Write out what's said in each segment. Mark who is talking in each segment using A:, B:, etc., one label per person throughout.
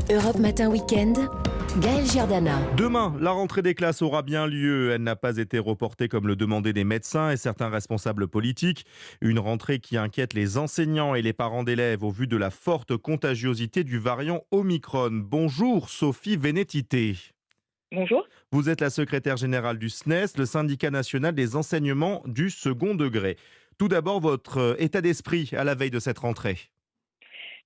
A: Europe Matin Week-end, Gaël Giordana.
B: Demain, la rentrée des classes aura bien lieu. Elle n'a pas été reportée comme le demandaient des médecins et certains responsables politiques. Une rentrée qui inquiète les enseignants et les parents d'élèves au vu de la forte contagiosité du variant Omicron. Bonjour Sophie Vénétité.
C: Bonjour.
B: Vous êtes la secrétaire générale du SNES, le syndicat national des enseignements du second degré. Tout d'abord, votre état d'esprit à la veille de cette rentrée.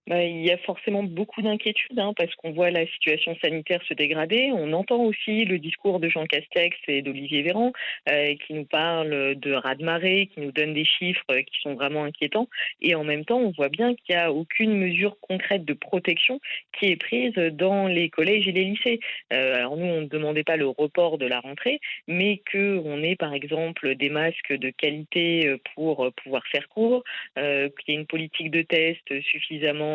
C: Il y a forcément beaucoup d'inquiétudes parce qu'on voit la situation sanitaire se dégrader. On entend aussi le discours de Jean Castex et d'Olivier Véran qui nous parlent de raz-de-marée, qui nous donnent des chiffres qui sont vraiment inquiétants. Et en même temps, on voit bien qu'il n'y a aucune mesure concrète de protection qui est prise dans les collèges et les lycées. Alors nous, on ne demandait pas le report de la rentrée, mais qu'on ait par exemple des masques de qualité pour pouvoir faire cours, qu'il y ait une politique de test suffisamment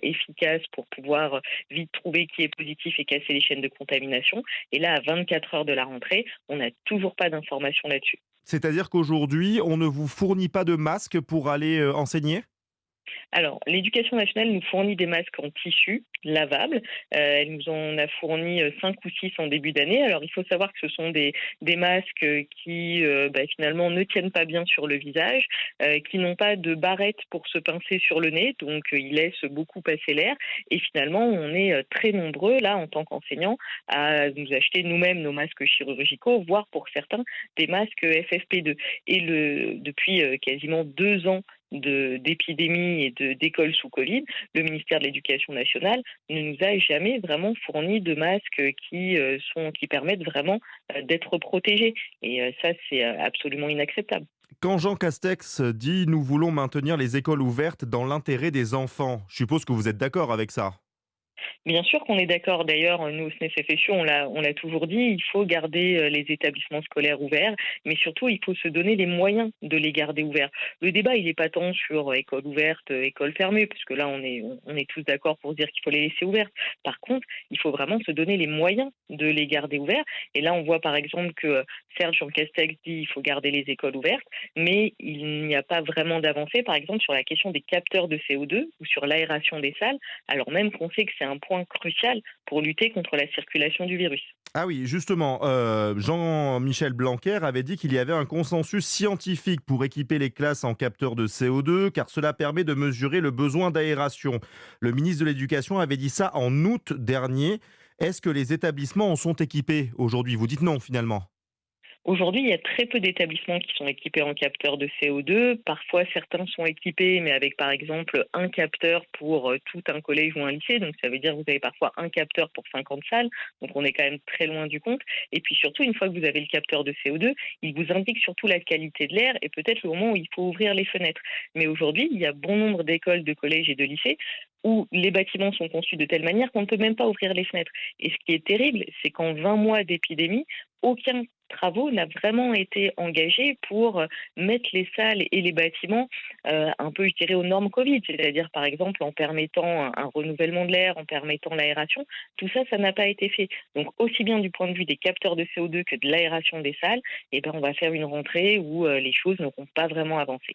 C: efficace pour pouvoir vite trouver qui est positif et casser les chaînes de contamination. Et là, à 24 heures de la rentrée, on n'a toujours pas d'informations là-dessus.
B: C'est-à-dire qu'aujourd'hui, on ne vous fournit pas de masques pour aller enseigner ?
C: Alors, l'Éducation nationale nous fournit des masques en tissu lavables. Elle nous en a fourni 5 ou 6 en début d'année. Alors, il faut savoir que ce sont des masques qui finalement ne tiennent pas bien sur le visage, qui n'ont pas de barrette pour se pincer sur le nez, donc ils laissent beaucoup passer l'air. Et finalement, on est très nombreux, là, en tant qu'enseignants, à nous acheter nous-mêmes nos masques chirurgicaux, voire pour certains, des masques FFP2. Et depuis quasiment 2 ans, d'épidémie et d'écoles sous Covid, le ministère de l'Éducation nationale ne nous a jamais vraiment fourni de masques qui permettent vraiment d'être protégés. Et ça, c'est absolument inacceptable.
B: Quand Jean Castex dit «Nous voulons maintenir les écoles ouvertes dans l'intérêt des enfants», je suppose que vous êtes d'accord avec ça?
C: Bien sûr qu'on est d'accord. D'ailleurs, nous, au SNES-FSU, on l'a toujours dit, il faut garder les établissements scolaires ouverts, mais surtout, il faut se donner les moyens de les garder ouverts. Le débat, il n'est pas tant sur école ouverte, école fermée, parce que là, on est tous d'accord pour dire qu'il faut les laisser ouvertes. Par contre, il faut vraiment se donner les moyens de les garder ouverts. Et là, on voit par exemple que Serge Jean Castex dit qu'il faut garder les écoles ouvertes, mais il n'y a pas vraiment d'avancée, par exemple, sur la question des capteurs de CO2 ou sur l'aération des salles, alors même qu'on sait que c'est un point crucial pour lutter contre la circulation du virus.
B: Ah oui, justement, Jean-Michel Blanquer avait dit qu'il y avait un consensus scientifique pour équiper les classes en capteurs de CO2, car cela permet de mesurer le besoin d'aération. Le ministre de l'Éducation avait dit ça en août dernier. Est-ce que les établissements en sont équipés aujourd'hui? Vous dites non, finalement.
C: Aujourd'hui, il y a très peu d'établissements qui sont équipés en capteurs de CO2. Parfois, certains sont équipés, mais avec, par exemple, un capteur pour tout un collège ou un lycée. Donc, ça veut dire que vous avez parfois un capteur pour 50 salles. Donc, on est quand même très loin du compte. Et puis, surtout, une fois que vous avez le capteur de CO2, il vous indique surtout la qualité de l'air et peut-être le moment où il faut ouvrir les fenêtres. Mais aujourd'hui, il y a bon nombre d'écoles, de collèges et de lycées où les bâtiments sont conçus de telle manière qu'on ne peut même pas ouvrir les fenêtres. Et ce qui est terrible, c'est qu'en 20 mois d'épidémie, aucun travaux n'a vraiment été engagé pour mettre les salles et les bâtiments un peu, je dirais, aux normes Covid, c'est-à-dire par exemple en permettant un renouvellement de l'air, en permettant l'aération. Tout ça, ça n'a pas été fait. Donc aussi bien du point de vue des capteurs de CO2 que de l'aération des salles, on va faire une rentrée où les choses n'auront pas vraiment avancé.